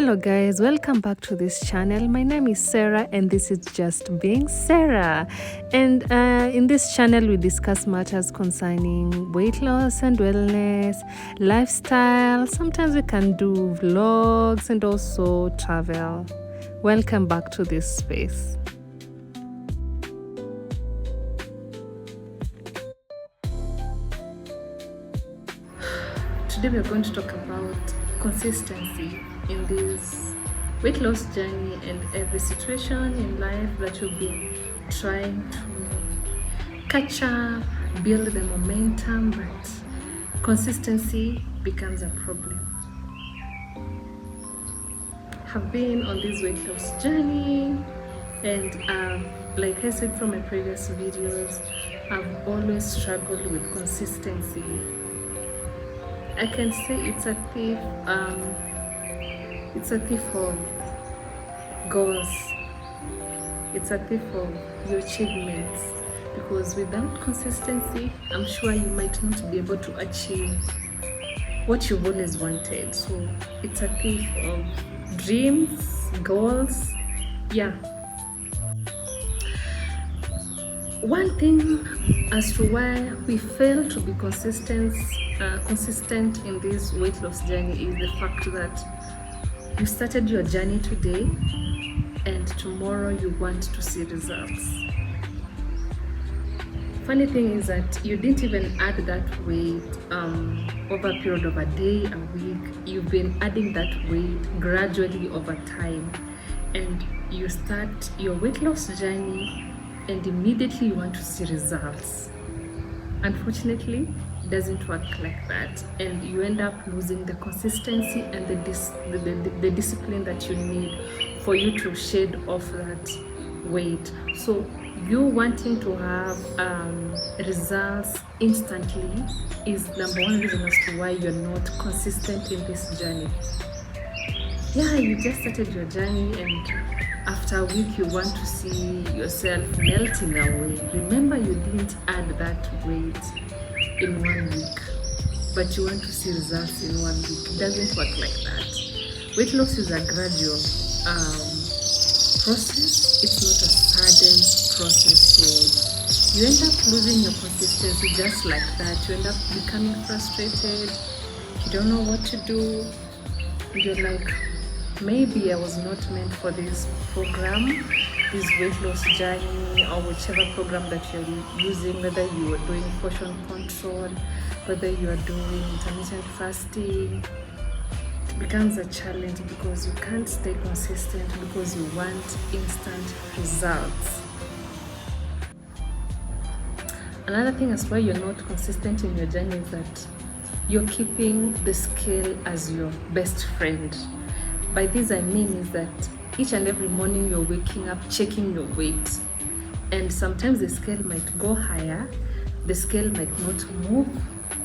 Hello guys, welcome back to this channel. My name is Serah and this is Just Being Serah. And in this channel we discuss matters concerning weight loss and wellness, lifestyle. Sometimes we can do vlogs and also travel. Welcome back to this space. Today we are going to talk about consistency in this weight loss journey and every situation in life that you'll be trying to catch up, build the momentum, but consistency becomes a problem. Have been on this weight loss journey, and like I said from my previous videos, I've always struggled with consistency. I can say it's a thief. It's a thief of goals. It's a thief of your achievements. Because without consistency, I'm sure you might not be able to achieve what you've always wanted. So it's a thief of dreams, goals. Yeah. One thing as to why we fail to be consistent in this weight loss journey is the fact that you started your journey today and tomorrow you want to see results. Funny thing is that you didn't even add that weight over a period of a day, a week. You've been adding that weight gradually over time, and you start your weight loss journey and immediately you want to see results. Unfortunately, it doesn't work like that, and you end up losing the consistency and the discipline that you need for you to shed off that weight. So you wanting to have results instantly is number one reason as to why you're not consistent in this journey. Yeah, you just started your journey and after a week you want to see yourself melting away. Remember, you didn't add that weight in 1 week, but you want to see results in 1 week. It doesn't work like that. Weight loss is a gradual process. It's not a sudden process. So you end up losing your consistency just like that. You end up becoming frustrated. You don't know what to do. You're like, maybe I was not meant for this program, this weight loss journey, or whichever program that you're using, whether you are doing portion control, whether you are doing intermittent fasting. It becomes a challenge because you can't stay consistent because you want instant results. Another thing as why you're not consistent in your journey is that you're keeping the scale as your best friend. By this I mean is that each and every morning you're waking up checking your weight, and sometimes the scale might go higher, the scale might not move,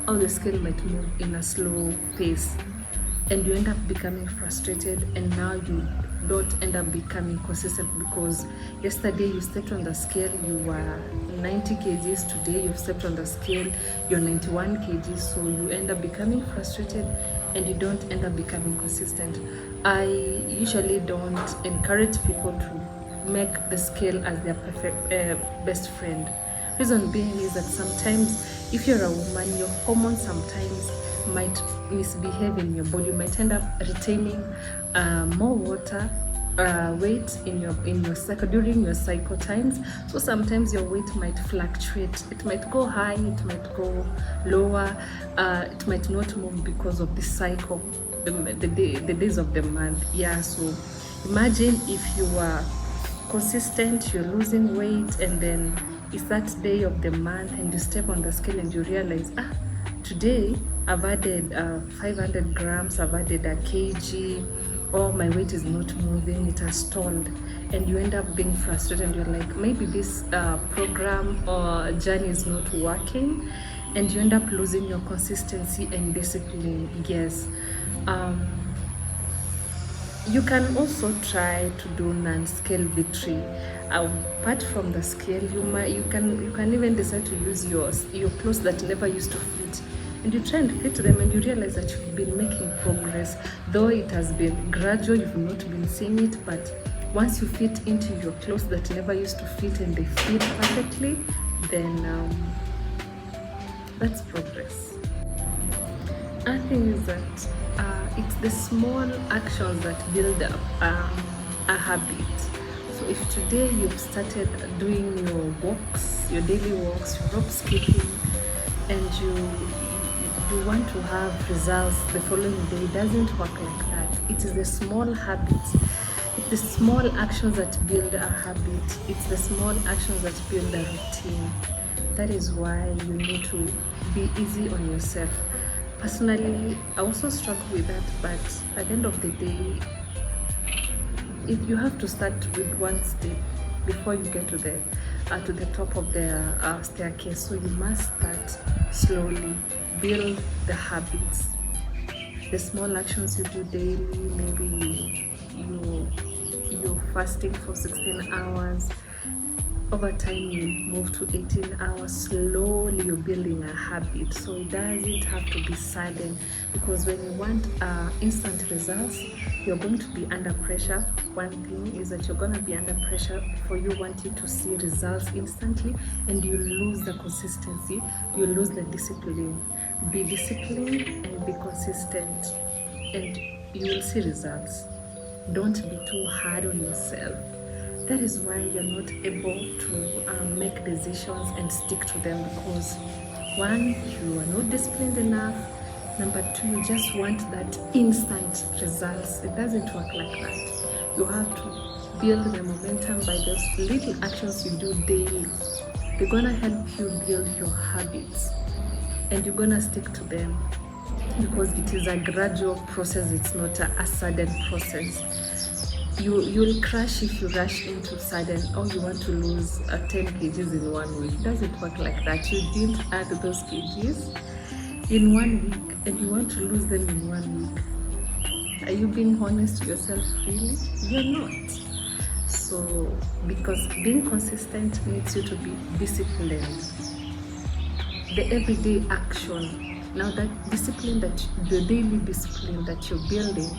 or the scale might move in a slow pace, and you end up becoming frustrated, and now you don't end up becoming consistent because yesterday you stepped on the scale, you were 90 kgs, today you've stepped on the scale, you're 91 kgs, so you end up becoming frustrated and you don't end up becoming consistent. I usually don't encourage people to make the scale as their perfect best friend. Reason being is that sometimes if you're a woman, your hormones sometimes might misbehave in your body. You might end up retaining more water weight in your cycle during your cycle times. So sometimes your weight might fluctuate. It might go high, it might go lower, it might not move because of the cycle, the days of the month. Yeah, so imagine if you are consistent, you're losing weight, and then it's that day of the month and you step on the scale and you realize, today I've added 500 grams, I've added a kg, or my weight is not moving, it has stalled, and you end up being frustrated and you're like, maybe this program or journey is not working, and you end up losing your consistency and discipline. Yes. You can also try to do non-scale victory. Apart from the scale, you can even decide to use your clothes that never used to fit and you try and fit them, and you realize that you've been making progress, though it has been gradual, you've not been seeing it, but once you fit into your clothes that never used to fit and they fit perfectly, then that's progress. Another thing is that it's the small actions that build up a habit. So if today you've started doing your walks, your daily walks, your rope skipping, and you want to have results the following day, it doesn't work like that. It is the small habits. It's the small actions that build a habit. It's the small actions that build a routine. That is why you need to be easy on yourself. Personally, I also struggle with that, but at the end of the day, if you have to start with one step before you get to the top of the staircase. So you must start slowly, build the habits, the small actions you do daily. Maybe you're fasting for 16 hours. Over time you move to 18 hours. Slowly you're building a habit. So it doesn't have to be sudden, because when you want instant results, you're going to be under pressure. One thing is that you're going to be under pressure for you wanting to see results instantly, and you lose the consistency, you lose the discipline. Be disciplined and be consistent, and you will see results. Don't be too hard on yourself. That is why you're not able to make decisions and stick to them, because one, you are not disciplined enough. Number two, you just want that instant results. It doesn't work like that. You have to build the momentum by those little actions you do daily. They're gonna help you build your habits, and you're gonna stick to them, because it is a gradual process. It's not a sudden process. You'll crash if you rush into sudden, oh, you want to lose 10 kgs in 1 week. It doesn't work like that. You didn't add those kgs in 1 week, and you want to lose them in 1 week. Are you being honest to yourself, really? You're not. So, because being consistent needs you to be disciplined. The everyday action. Now that discipline, the daily discipline that you're building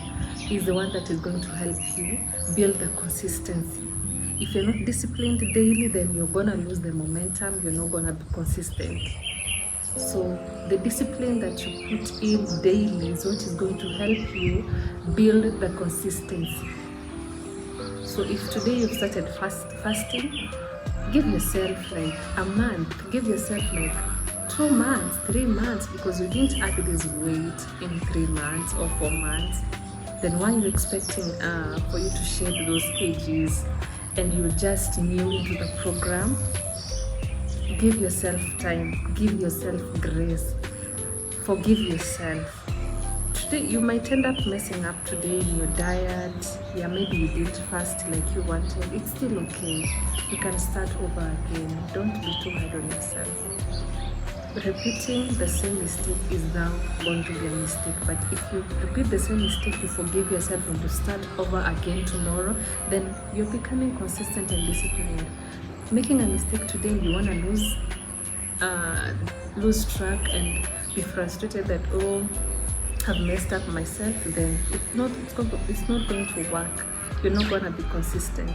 is the one that is going to help you build the consistency. If you're not disciplined daily, then you're gonna lose the momentum, you're not gonna be consistent. So the discipline that you put in daily is what is going to help you build the consistency. So if today you've started fasting, give yourself like a month, give yourself like 2 months, 3 months, because you didn't add this weight in 3 months or 4 months. Then why are you expecting for you to shed those kgs, and you're just new into the program? Give yourself time, give yourself grace, forgive yourself. Today you might end up messing up today in your diet. Yeah, maybe you didn't fast like you wanted. It's still okay. You can start over again. Don't be too hard on yourself. Repeating the same mistake is now going to be a mistake, but if you repeat the same mistake, you forgive yourself and you start over again tomorrow, then you're becoming consistent and disciplined. Making a mistake today, you want to lose track and be frustrated that, oh, I've messed up myself, then it's not going to work. You're not going to be consistent.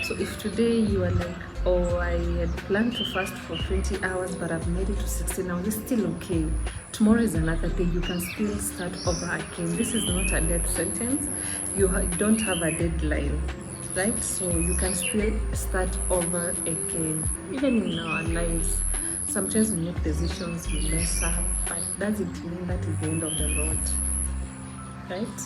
So if today you are like, oh, I had planned to fast for 20 hours, but I've made it to 16 hours, it's still okay. Tomorrow is another day. You can still start over again. This is not a death sentence. You don't have a deadline, right? So you can still start over again. Even in our lives, sometimes we make decisions, we mess up, but doesn't mean that is the end of the road, right?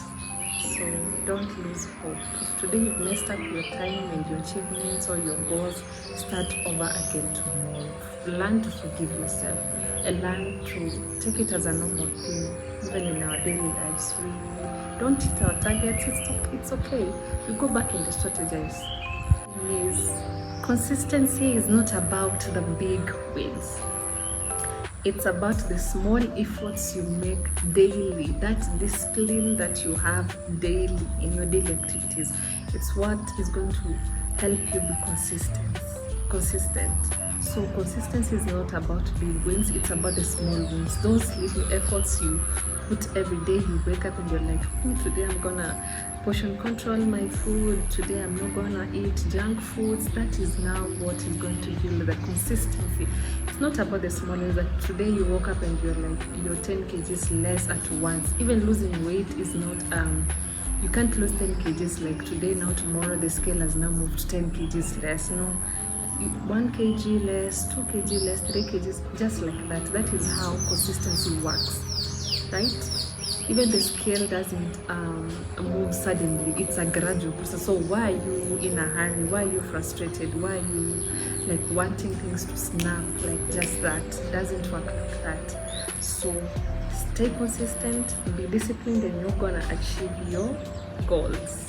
So don't lose hope. If today you've messed up your time and your achievements or your goals, start over again tomorrow. Learn to forgive yourself and learn to take it as a normal thing. Even in our daily lives, we don't hit our targets. It's okay. We go back and strategize. Consistency is not about the big wins. It's about the small efforts you make daily, that discipline that you have daily in your daily activities. It's what is going to help you be consistent. So consistency is not about big wins, it's about the small wins. Those little efforts you put every day. You wake up and you're like, today I'm gonna portion control my food, today I'm not gonna eat junk foods. That is now what is going to build the consistency. It's not about the small wins, that today you woke up and you're like, you're 10 kgs less at once. Even losing weight is not you can't lose 10 kgs like today, now tomorrow the scale has now moved 10 kgs less. No, 1 kg less, 2 kg less, 3 kgs, just like that. That is how consistency works, right? Even the scale doesn't move suddenly, it's a gradual process. So why are you in a hurry? Why are you frustrated? Why are you like wanting things to snap like just that? It doesn't work like that. So stay consistent, be disciplined, and you're gonna achieve your goals.